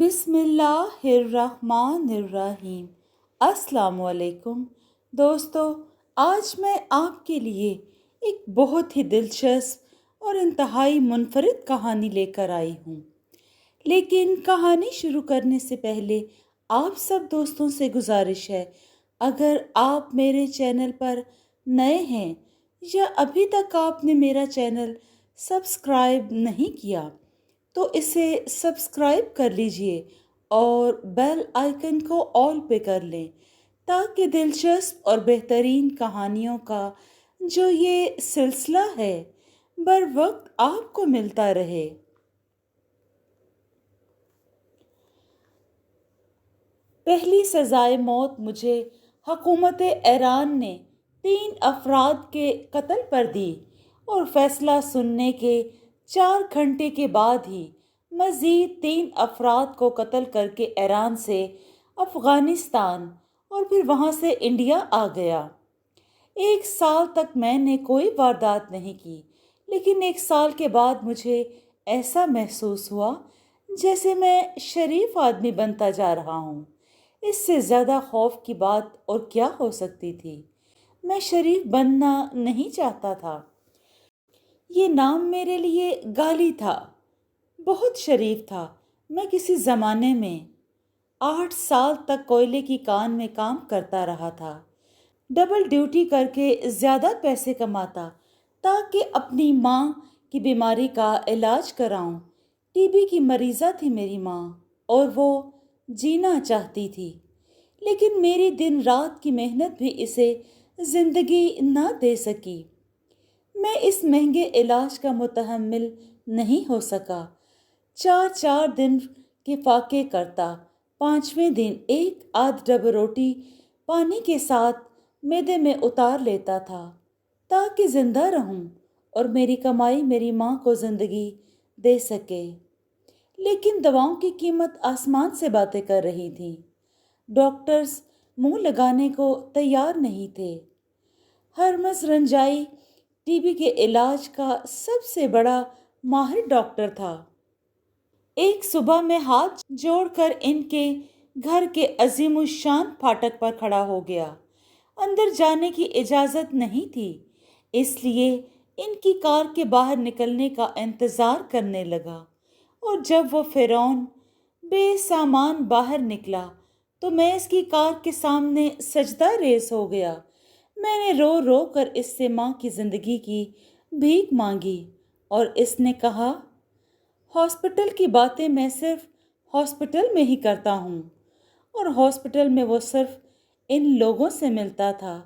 بسم اللہ الرحمن الرحیم۔ السلام علیکم دوستو، آج میں آپ کے لیے ایک بہت ہی دلچسپ اور انتہائی منفرد کہانی لے کر آئی ہوں۔ لیکن کہانی شروع کرنے سے پہلے آپ سب دوستوں سے گزارش ہے، اگر آپ میرے چینل پر نئے ہیں یا ابھی تک آپ نے میرا چینل سبسکرائب نہیں کیا تو اسے سبسکرائب کر لیجئے اور بیل آئیکن کو آل پہ کر لیں تاکہ دلچسپ اور بہترین کہانیوں کا جو یہ سلسلہ ہے بر وقت آپ کو ملتا رہے۔ پہلی سزائے موت مجھے حکومت ایران نے 3 افراد کے قتل پر دی اور فیصلہ سننے کے 4 گھنٹے کے بعد ہی مزید 3 افراد کو قتل کر کے ایران سے افغانستان اور پھر وہاں سے انڈیا آ گیا۔ 1 سال تک میں نے کوئی واردات نہیں کی، لیکن 1 سال کے بعد مجھے ایسا محسوس ہوا جیسے میں شریف آدمی بنتا جا رہا ہوں۔ اس سے زیادہ خوف کی بات اور کیا ہو سکتی تھی؟ میں شریف بننا نہیں چاہتا تھا۔ یہ نام میرے لیے گالی تھا۔ بہت شریف تھا۔ میں کسی زمانے میں 8 سال تک کوئلے کی کان میں کام کرتا رہا تھا، ڈبل ڈیوٹی کر کے زیادہ پیسے کماتا تاکہ اپنی ماں کی بیماری کا علاج کراؤں۔ ٹی بی کی مریضہ تھی میری ماں اور وہ جینا چاہتی تھی، لیکن میری دن رات کی محنت بھی اسے زندگی نہ دے سکی۔ میں اس مہنگے علاج کا متحمل نہیں ہو سکا۔ 4 دن کے فاقے کرتا، 5ویں دن ایک آدھ ڈبل روٹی پانی کے ساتھ معدے میں اتار لیتا تھا تاکہ زندہ رہوں اور میری کمائی میری ماں کو زندگی دے سکے۔ لیکن دواؤں کی قیمت آسمان سے باتیں کر رہی تھی۔ ڈاکٹرز منہ لگانے کو تیار نہیں تھے۔ ہرمز رنجائی ٹی بی کے علاج کا سب سے بڑا ماہر ڈاکٹر تھا۔ ایک صبح میں ہاتھ جوڑ کر ان کے گھر کے عظیم الشان پھاٹک پر کھڑا ہو گیا۔ اندر جانے کی اجازت نہیں تھی، اس لیے ان کی کار کے باہر نکلنے کا انتظار کرنے لگا، اور جب وہ فرعون بے سامان باہر نکلا تو میں اس کی کار کے سامنے سجدہ ریز ہو گیا۔ میں نے رو رو کر اس سے ماں کی زندگی کی بھیک مانگی اور اس نے کہا، ہاسپٹل کی باتیں میں صرف ہاسپٹل میں ہی کرتا ہوں، اور ہاسپٹل میں وہ صرف ان لوگوں سے ملتا تھا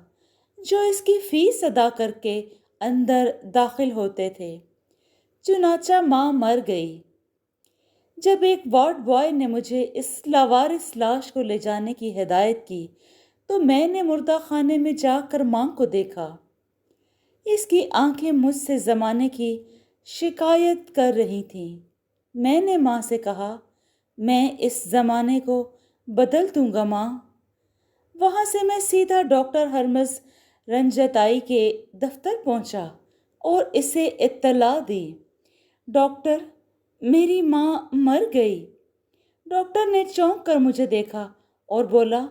جو اس کی فیس ادا کر کے اندر داخل ہوتے تھے۔ چنانچہ ماں مر گئی۔ جب ایک وارڈ بوائے نے مجھے اس لاوارث لاش کو لے جانے کی ہدایت کی تو میں نے مردہ خانے میں جا کر ماں کو دیکھا۔ اس کی آنکھیں مجھ سے زمانے کی شکایت کر رہی تھیں۔ میں نے ماں سے کہا، میں اس زمانے کو بدل دوں گا ماں۔ وہاں سے میں سیدھا ڈاکٹر ہرمز رنجتائی کے دفتر پہنچا اور اسے اطلاع دی، ڈاکٹر، میری ماں مر گئی۔ ڈاکٹر نے چونک کر مجھے دیکھا اور بولا،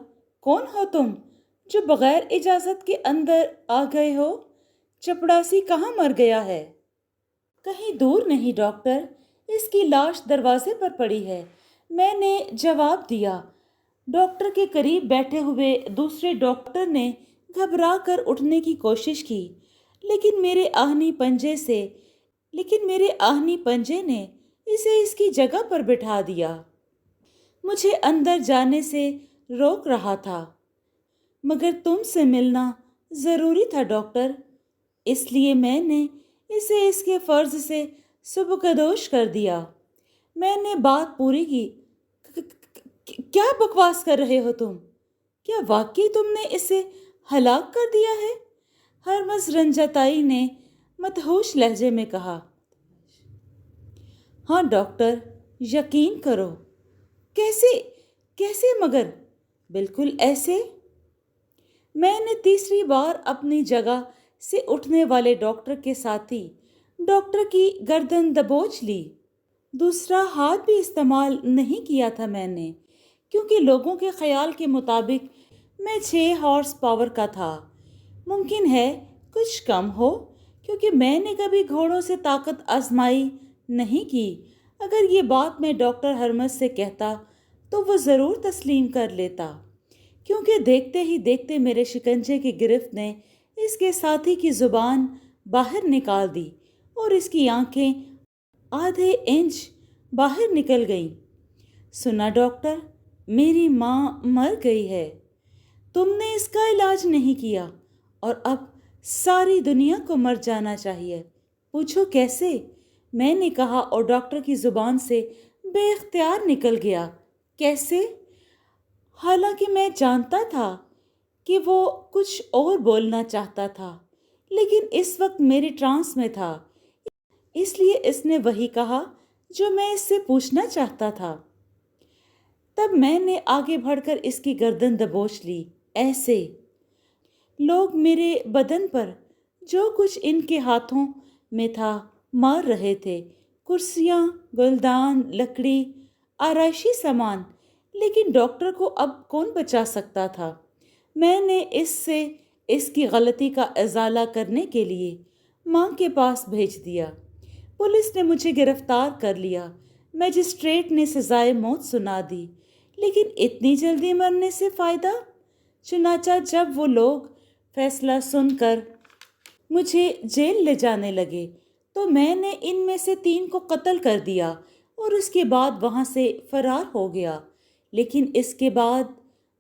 کون ہو تم جو بغیر اجازت کے اندر آ گئے ہو؟ چپڑاسی کہاں مر گیا ہے؟ کہیں دور نہیں ڈاکٹر، اس کی لاش دروازے پر پڑی ہے، میں نے جواب دیا۔ ڈاکٹر کے قریب بیٹھے ہوئے دوسرے ڈاکٹر نے گھبرا کر اٹھنے کی کوشش کی، لیکن میرے آہنی پنجے نے اسے اس کی جگہ پر بٹھا دیا۔ مجھے اندر جانے سے روک رہا تھا، مگر تم سے ملنا ضروری تھا ڈاکٹر، اس لیے میں نے اسے اس کے فرض سے سبکدوش کر دیا۔ میں نے بات پوری کی، کیا بکواس کر رہے ہو تم؟ کیا واقعی تم نے اسے ہلاک کر دیا ہے؟ ہرمز رنجتائی نے مدہوش لہجے میں کہا۔ ہاں ڈاکٹر، یقین کرو۔ کیسے مگر؟ بالکل ایسے۔ میں نے تیسری بار اپنی جگہ سے اٹھنے والے ڈاکٹر کے ساتھی ڈاکٹر کی گردن دبوچ لی۔ دوسرا ہاتھ بھی استعمال نہیں کیا تھا میں نے، کیونکہ لوگوں کے خیال کے مطابق میں 6 ہارس پاور کا تھا۔ ممکن ہے کچھ کم ہو، کیونکہ میں نے کبھی گھوڑوں سے طاقت آزمائی نہیں کی۔ اگر یہ بات میں ڈاکٹر ہرمس سے کہتا تو وہ ضرور تسلیم کر لیتا، کیونکہ دیکھتے ہی دیکھتے میرے شکنجے کی گرفت نے اس کے ساتھی کی زبان باہر نکال دی اور اس کی آنکھیں آدھے انچ باہر نکل گئیں۔ سنا ڈاکٹر، میری ماں مر گئی ہے، تم نے اس کا علاج نہیں کیا اور اب ساری دنیا کو مر جانا چاہیے۔ پوچھو کیسے؟ میں نے کہا اور ڈاکٹر کی زبان سے بے اختیار نکل گیا، کیسے؟ حالانکہ میں جانتا تھا کہ وہ کچھ اور بولنا چاہتا تھا، لیکن اس وقت میری ٹرانس میں تھا، اس لیے اس نے وہی کہا جو میں اس سے پوچھنا چاہتا تھا۔ تب میں نے آگے بڑھ کر اس کی گردن دبوچ لی، ایسے۔ لوگ میرے بدن پر جو کچھ ان کے ہاتھوں میں تھا مار رہے تھے، کرسیاں، گلدان، لکڑی، آرائشی سامان، لیکن ڈاکٹر کو اب کون بچا سکتا تھا؟ میں نے اس کی غلطی کا ازالہ کرنے کے لیے ماں کے پاس بھیج دیا۔ پولیس نے مجھے گرفتار کر لیا، مجسٹریٹ نے سزائے موت سنا دی، لیکن اتنی جلدی مرنے سے فائدہ؟ چنانچہ جب وہ لوگ فیصلہ سن کر مجھے جیل لے جانے لگے تو میں نے ان میں سے 3 کو قتل کر دیا اور اس کے بعد وہاں سے فرار ہو گیا۔ لیکن اس کے بعد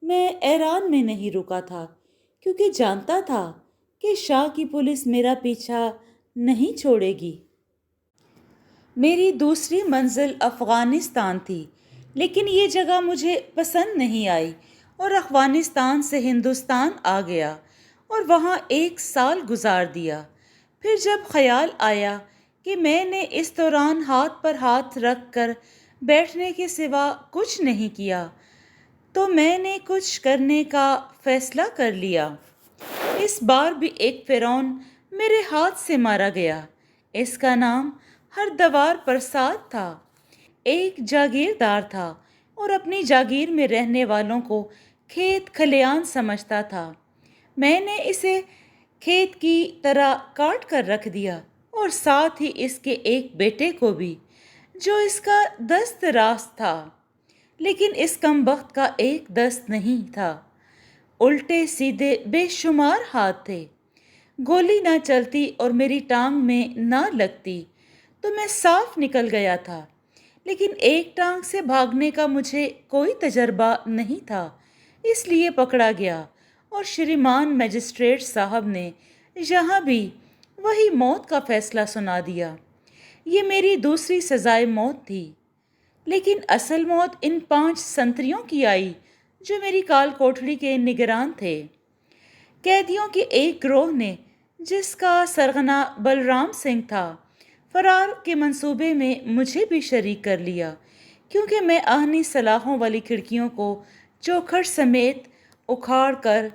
میں ایران میں نہیں رکا تھا، کیونکہ جانتا تھا کہ شاہ کی پولیس میرا پیچھا نہیں چھوڑے گی۔ میری دوسری منزل افغانستان تھی، لیکن یہ جگہ مجھے پسند نہیں آئی اور افغانستان سے ہندوستان آ گیا اور وہاں 1 سال گزار دیا۔ پھر جب خیال آیا کہ میں نے اس دوران ہاتھ پر ہاتھ رکھ کر بیٹھنے کے سوا کچھ نہیں کیا، تو میں نے کچھ کرنے کا فیصلہ کر لیا۔ اس بار بھی ایک فرعون میرے ہاتھ سے مارا گیا۔ اس کا نام ہردوار پرساد تھا۔ ایک جاگیردار تھا اور اپنی جاگیر میں رہنے والوں کو کھیت کھلیان سمجھتا تھا۔ میں نے اسے کھیت کی طرح کاٹ کر رکھ دیا اور ساتھ ہی اس کے ایک بیٹے کو بھی، جو اس کا دست راست تھا، لیکن اس کمبخت کا ایک دست نہیں تھا، الٹے سیدھے بے شمار ہاتھ تھے۔ گولی نہ چلتی اور میری ٹانگ میں نہ لگتی تو میں صاف نکل گیا تھا، لیکن ایک ٹانگ سے بھاگنے کا مجھے کوئی تجربہ نہیں تھا، اس لیے پکڑا گیا اور شریمان مجسٹریٹ صاحب نے یہاں بھی وہی موت کا فیصلہ سنا دیا۔ یہ میری دوسری سزائے موت تھی، لیکن اصل موت ان 5 سنتریوں کی آئی جو میری کال کوٹڑی کے نگران تھے۔ قیدیوں کے ایک گروہ نے، جس کا سرغنہ بلرام سنگھ تھا، فرار کے منصوبے میں مجھے بھی شریک کر لیا، کیونکہ میں آہنی سلاخوں والی کھڑکیوں کو چوکھٹ سمیت اکھاڑ کر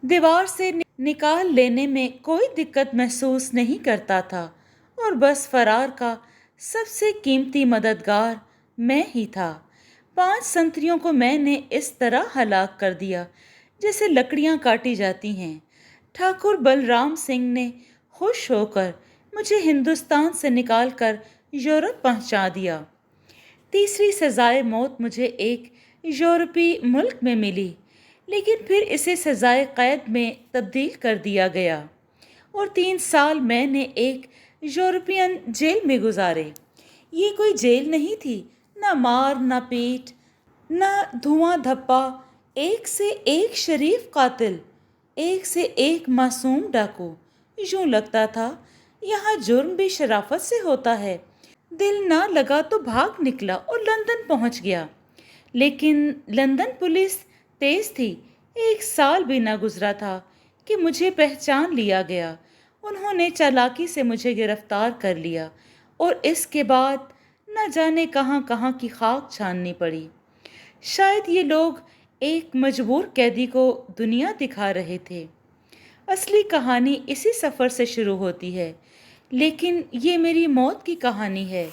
دیوار سے نکال لینے میں کوئی دقت محسوس نہیں کرتا تھا، اور بس فرار کا سب سے قیمتی مددگار میں ہی تھا۔ 5 سنتریوں کو میں نے اس طرح ہلاک کر دیا جیسے لکڑیاں کاٹی جاتی ہیں۔ ٹھاکر بلرام سنگھ نے خوش ہو کر مجھے ہندوستان سے نکال کر یورپ پہنچا دیا۔ تیسری سزائے موت مجھے ایک یورپی ملک میں ملی، لیکن پھر اسے سزائے قید میں تبدیل کر دیا گیا اور 3 سال میں نے ایک یورپین جیل میں گزارے۔ یہ کوئی جیل نہیں تھی، نہ مار، نہ پیٹ، نہ دھواں دھپا، ایک سے ایک شریف قاتل، ایک سے ایک معصوم ڈاکو۔ یوں لگتا تھا یہاں جرم بھی شرافت سے ہوتا ہے۔ دل نہ لگا تو بھاگ نکلا اور لندن پہنچ گیا، لیکن لندن پولیس تیز تھی۔ 1 سال بھی نہ گزرا تھا کہ مجھے پہچان لیا گیا۔ انہوں نے چالاکی سے مجھے گرفتار کر لیا اور اس کے بعد نہ جانے کہاں کہاں کی خاک چھاننی پڑی۔ شاید یہ لوگ ایک مجبور قیدی کو دنیا دکھا رہے تھے۔ اصلی کہانی اسی سفر سے شروع ہوتی ہے، لیکن یہ میری موت کی کہانی ہے۔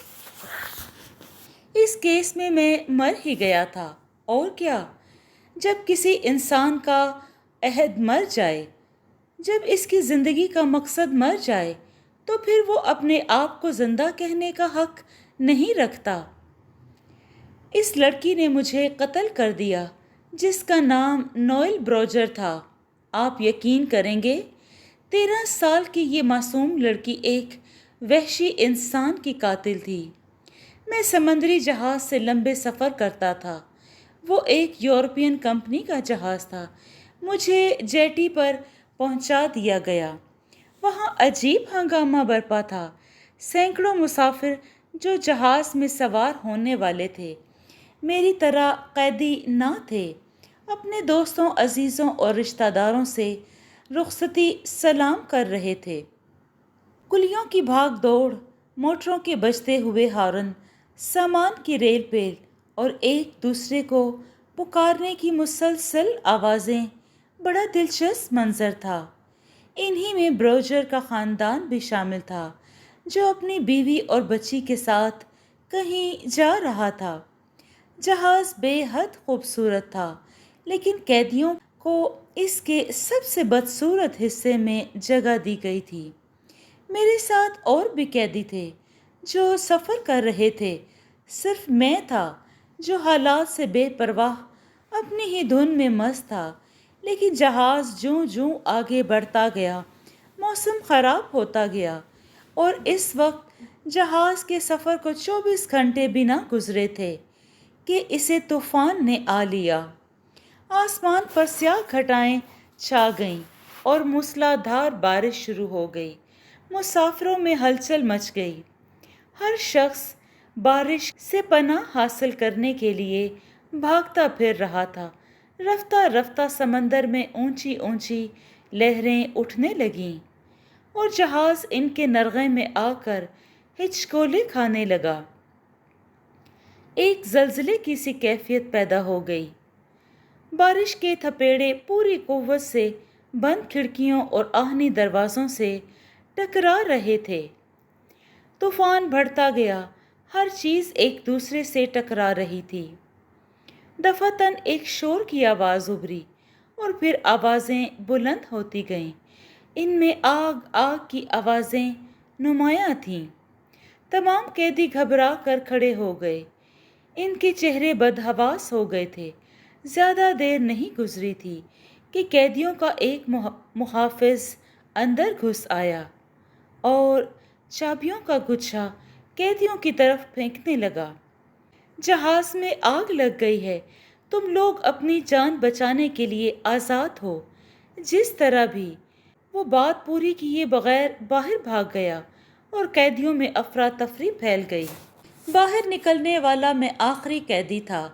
اس کیس میں مر ہی گیا تھا، اور کیا؟ جب کسی انسان کا عہد مر جائے، جب اس کی زندگی کا مقصد مر جائے، تو پھر وہ اپنے آپ کو زندہ کہنے کا حق نہیں رکھتا۔ اس لڑکی نے مجھے قتل کر دیا جس کا نام نوئل بروجر تھا۔ آپ یقین کریں گے 13 سال کی یہ معصوم لڑکی ایک وحشی انسان کی قاتل تھی۔ میں سمندری جہاز سے لمبے سفر کرتا تھا۔ وہ ایک یورپین کمپنی کا جہاز تھا۔ مجھے جیٹی پر پہنچا دیا گیا۔ وہاں عجیب ہنگامہ برپا تھا۔ سینکڑوں مسافر جو جہاز میں سوار ہونے والے تھے میری طرح قیدی نہ تھے، اپنے دوستوں، عزیزوں اور رشتہ داروں سے رخصتی سلام کر رہے تھے۔ کلیوں کی بھاگ دوڑ، موٹروں کے بجتے ہوئے ہارن، سامان کی ریل پیل اور ایک دوسرے کو پکارنے کی مسلسل آوازیں بڑا دلچسپ منظر تھا۔ انہی میں بروجر کا خاندان بھی شامل تھا جو اپنی بیوی اور بچی کے ساتھ کہیں جا رہا تھا۔ جہاز بے حد خوبصورت تھا، لیکن قیدیوں کو اس کے سب سے بدصورت حصے میں جگہ دی گئی تھی۔ میرے ساتھ اور بھی قیدی تھے جو سفر کر رہے تھے، صرف میں تھا جو حالات سے بے پرواہ اپنی ہی دھن میں مست تھا۔ لیکن جہاز جوں جوں آگے بڑھتا گیا، موسم خراب ہوتا گیا، اور اس وقت جہاز کے سفر کو 24 گھنٹے بھی نہ گزرے تھے کہ اسے طوفان نے آ لیا۔ آسمان پر سیاہ گھٹائیں چھا گئیں اور موسلا دھار بارش شروع ہو گئی۔ مسافروں میں ہلچل مچ گئی۔ ہر شخص بارش سے پناہ حاصل کرنے کے لیے بھاگتا پھر رہا تھا۔ رفتہ رفتہ سمندر میں اونچی اونچی لہریں اٹھنے لگیں اور جہاز ان کے نرغے میں آ کر ہچکولے کھانے لگا۔ ایک زلزلے کی سی کیفیت پیدا ہو گئی۔ بارش کے تھپیڑے پوری قوت سے بند کھڑکیوں اور آہنی دروازوں سے ٹکرا رہے تھے۔ طوفان بڑھتا گیا، ہر چیز ایک دوسرے سے ٹکرا رہی تھی۔ دفعتاً ایک شور کی آواز ابھری اور پھر آوازیں بلند ہوتی گئیں۔ ان میں آگ آگ کی آوازیں نمایاں تھیں۔ تمام قیدی گھبرا کر کھڑے ہو گئے۔ ان کے چہرے بدحواس ہو گئے تھے۔ زیادہ دیر نہیں گزری تھی کہ قیدیوں کا ایک محافظ اندر گھس آیا اور چابیوں کا گچھا قیدیوں کی طرف پھینکنے لگا۔ جہاز میں آگ لگ گئی ہے، تم لوگ اپنی جان بچانے کے لیے آزاد ہو۔ جس طرح بھی وہ بات پوری کیے بغیر باہر بھاگ گیا اور قیدیوں میں افراتفری پھیل گئی۔ باہر نکلنے والا میں آخری قیدی تھا،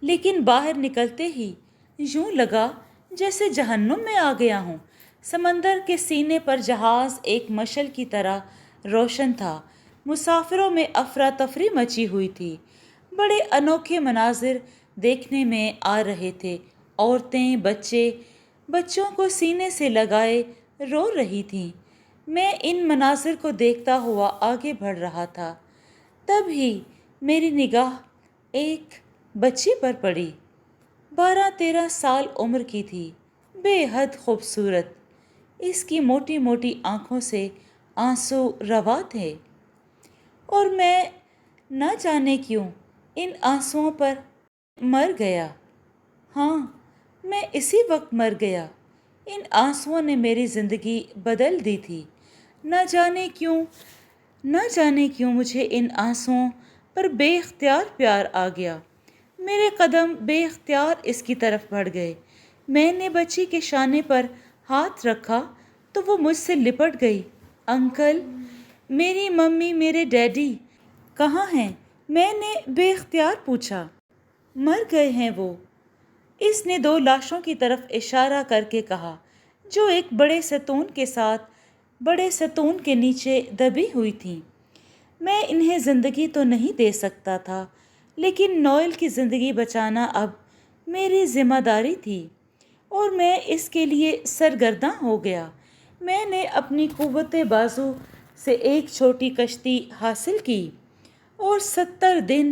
لیکن باہر نکلتے ہی یوں لگا جیسے جہنم میں آ گیا ہوں۔ سمندر کے سینے پر جہاز ایک مشعل کی طرح روشن تھا۔ مسافروں میں افراتفری مچی ہوئی تھی۔ بڑے انوکھے مناظر دیکھنے میں آ رہے تھے۔ عورتیں، بچوں کو سینے سے لگائے رو رہی تھیں۔ میں ان مناظر کو دیکھتا ہوا آگے بڑھ رہا تھا۔ تب ہی میری نگاہ ایک بچی پر پڑی۔ 12-13 سال عمر کی تھی، بے حد خوبصورت۔ اس کی موٹی موٹی آنکھوں سے آنسو رواں تھے، اور میں نہ جانے کیوں ان آنسوؤں پر مر گیا۔ ہاں، میں اسی وقت مر گیا۔ ان آنسوؤں نے میری زندگی بدل دی تھی۔ نہ جانے کیوں مجھے ان آنسوؤں پر بے اختیار پیار آ گیا۔ میرے قدم بے اختیار اس کی طرف بڑھ گئے۔ میں نے بچی کے شانے پر ہاتھ رکھا تو وہ مجھ سے لپٹ گئی۔ انکل، میری ممی، میرے ڈیڈی کہاں ہیں؟ میں نے بے اختیار پوچھا۔ مر گئے ہیں وہ، اس نے 2 لاشوں کی طرف اشارہ کر کے کہا جو ایک بڑے ستون کے ساتھ بڑے ستون کے نیچے دبی ہوئی تھیں۔ میں انہیں زندگی تو نہیں دے سکتا تھا، لیکن نوئل کی زندگی بچانا اب میری ذمہ داری تھی، اور میں اس کے لیے سرگرداں ہو گیا۔ میں نے اپنی قوت بازو سے ایک چھوٹی کشتی حاصل کی اور 70 دن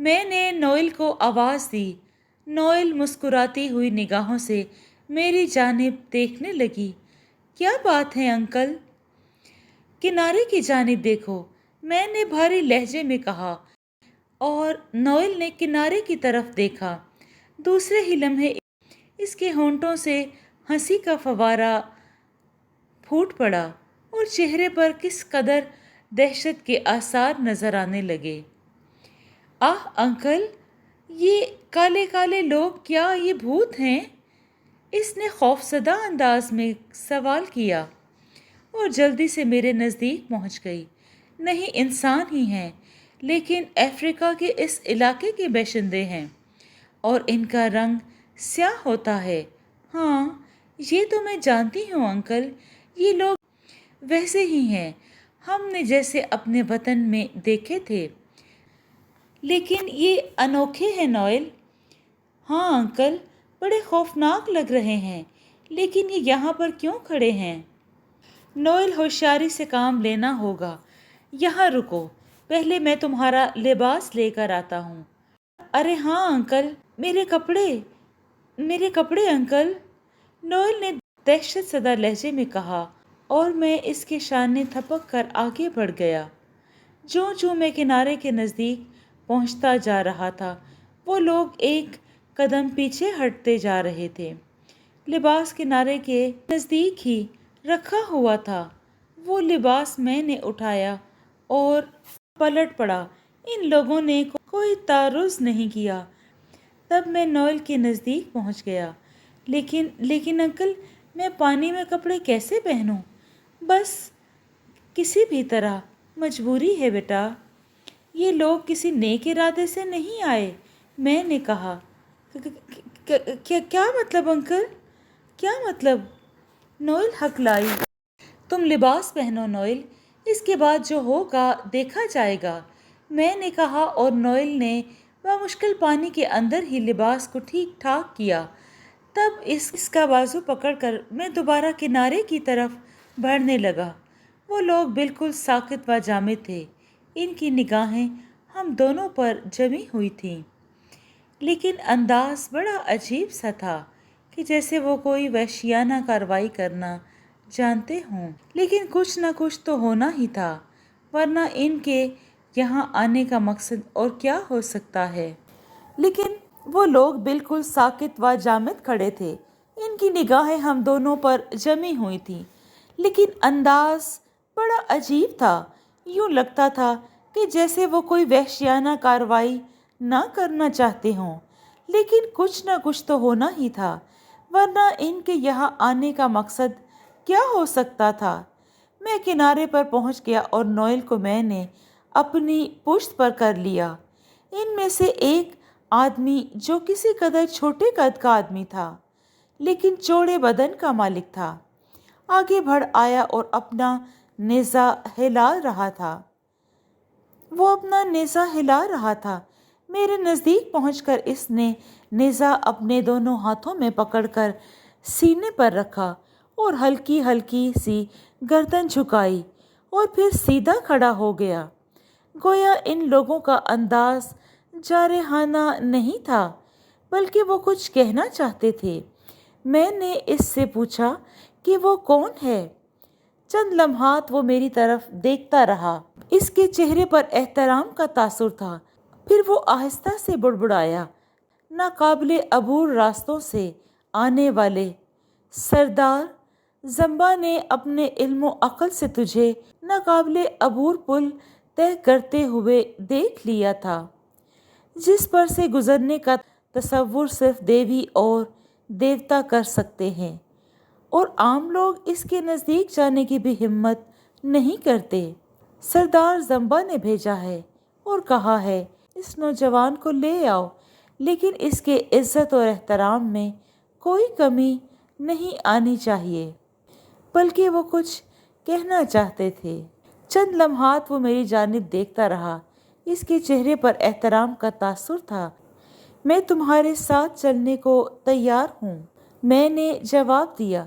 میں نے نوئل کو آواز دی۔ نوئل مسکراتی ہوئی نگاہوں سے میری جانب دیکھنے لگی۔ کیا بات ہے انکل؟ کنارے کی جانب دیکھو، میں نے بھاری لہجے میں کہا، اور نوئل نے کنارے کی طرف دیکھا۔ دوسرے ہی لمحے اس کے ہونٹوں سے ہنسی کا فوارہ پھوٹ پڑا اور چہرے پر کس قدر دہشت کے آثار نظر آنے لگے۔ آہ انکل، یہ کالے کالے لوگ کیا یہ بھوت ہیں؟ اس نے خوفزدہ انداز میں سوال کیا اور جلدی سے میرے نزدیک پہنچ گئی۔ نہیں، انسان ہی ہیں، لیکن افریقہ کے اس علاقے کے باشندے ہیں، اور ان کا رنگ سیاہ ہوتا ہے۔ ہاں، یہ تو میں جانتی ہوں انکل، یہ لوگ ویسے ہی ہیں ہم نے جیسے اپنے وطن میں دیکھے تھے، لیکن یہ انوکھے ہیں نوئل۔ ہاں انکل، بڑے خوفناک لگ رہے ہیں، لیکن یہ یہاں پر کیوں کھڑے ہیں؟ نوئل، ہوشیاری سے کام لینا ہوگا۔ یہاں رکو، پہلے میں تمہارا لباس لے کر آتا ہوں۔ ارے ہاں انکل، میرے کپڑے انکل، نوئل نے دہشت زدہ لہجے میں کہا، اور میں اس کے سامنے تھپک کر آگے بڑھ گیا۔ جوں میں کنارے کے نزدیک پہنچتا جا رہا تھا، وہ لوگ ایک قدم پیچھے ہٹتے جا رہے تھے۔ لباس کنارے کے نزدیک ہی رکھا ہوا تھا۔ وہ لباس میں نے اٹھایا اور پلٹ پڑا۔ ان لوگوں نے کوئی تعرض نہیں کیا۔ تب میں نوئل کے نزدیک پہنچ گیا۔ لیکن انکل، میں پانی میں کپڑے کیسے پہنوں؟ بس کسی بھی طرح، مجبوری ہے بیٹا۔ یہ لوگ کسی نیک ارادے سے نہیں آئے، میں نے کہا۔ کیا مطلب انکل؟ کیا مطلب؟ نوئل ہکلائی۔ تم لباس پہنو نوئل، اس کے بعد جو ہوگا دیکھا جائے گا، میں نے کہا، اور نوئل نے بمشکل پانی کے اندر ہی لباس کو ٹھیک ٹھاک کیا۔ تب اس کا بازو پکڑ کر میں دوبارہ کنارے کی طرف بڑھنے لگا۔ وہ لوگ بالکل ساکت و جامد تھے، ان کی نگاہیں ہم دونوں پر جمی ہوئی تھیں، لیکن انداز بڑا عجیب سا تھا کہ جیسے وہ کوئی وحشیانہ کارروائی کرنا جانتے ہوں۔ لیکن کچھ نہ کچھ تو ہونا ہی تھا، ورنہ ان کے یہاں آنے کا مقصد اور کیا ہو سکتا ہے؟ لیکن وہ لوگ بالکل ساکت و جامد کھڑے تھے، ان کی نگاہیں ہم دونوں پر جمی ہوئی تھیں، لیکن انداز بڑا عجیب تھا۔ یوں لگتا تھا کہ جیسے وہ کوئی وحشیانہ کارروائی نہ کرنا چاہتے ہوں، لیکن کچھ نہ کچھ تو ہونا ہی تھا، ورنہ ان کے یہاں آنے کا مقصد کیا ہو سکتا تھا؟ میں کنارے پر پہنچ گیا اور نوئل کو میں نے اپنی پشت پر کر لیا۔ ان میں سے ایک آدمی، جو کسی قدر چھوٹے قد کا آدمی تھا لیکن چوڑے بدن کا مالک تھا، آگے بڑھ آیا اور اپنا نیزہ ہلا رہا تھا۔ میرے نزدیک پہنچ کر اس نے نیزہ اپنے دونوں ہاتھوں میں پکڑ کر سینے پر رکھا اور ہلکی ہلکی سی گردن جھکائی اور پھر سیدھا کھڑا ہو گیا، گویا ان لوگوں کا انداز جارحانہ نہیں تھا، بلکہ وہ کچھ کہنا چاہتے تھے۔ میں نے اس سے پوچھا کہ وہ کون ہے؟ چند لمحات وہ میری طرف دیکھتا رہا۔ اس کے چہرے پر احترام کا تاثر تھا۔ پھر وہ آہستہ سے بڑبڑایا، ناقابل عبور راستوں سے آنے والے سردار، زمبا نے اپنے علم و عقل سے تجھے ناقابل عبور پل طے کرتے ہوئے دیکھ لیا تھا، جس پر سے گزرنے کا تصور صرف دیوی اور دیوتا کر سکتے ہیں، اور عام لوگ اس کے نزدیک جانے کی بھی ہمت نہیں کرتے۔ سردار زمبا نے بھیجا ہے اور کہا ہے اس نوجوان کو لے آؤ، لیکن اس کے عزت اور احترام میں کوئی کمی نہیں آنی چاہیے۔ بلکہ وہ کچھ کہنا چاہتے تھے۔ چند لمحات وہ میری جانب دیکھتا رہا۔ اس کے چہرے پر احترام کا تاثر تھا۔ میں تمہارے ساتھ چلنے کو تیار ہوں، میں نے جواب دیا۔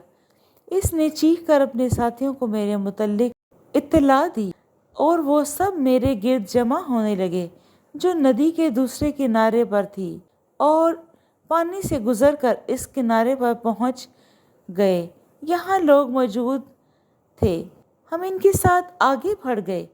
اس نے چیخ کر اپنے ساتھیوں کو میرے متعلق اطلاع دی اور وہ سب میرے گرد جمع ہونے لگے۔ جو ندی کے دوسرے کنارے پر تھی، اور پانی سے گزر کر اس کنارے پر پہنچ گئے۔ یہاں لوگ موجود تھے۔ ہم ان کے ساتھ آگے بڑھ گئے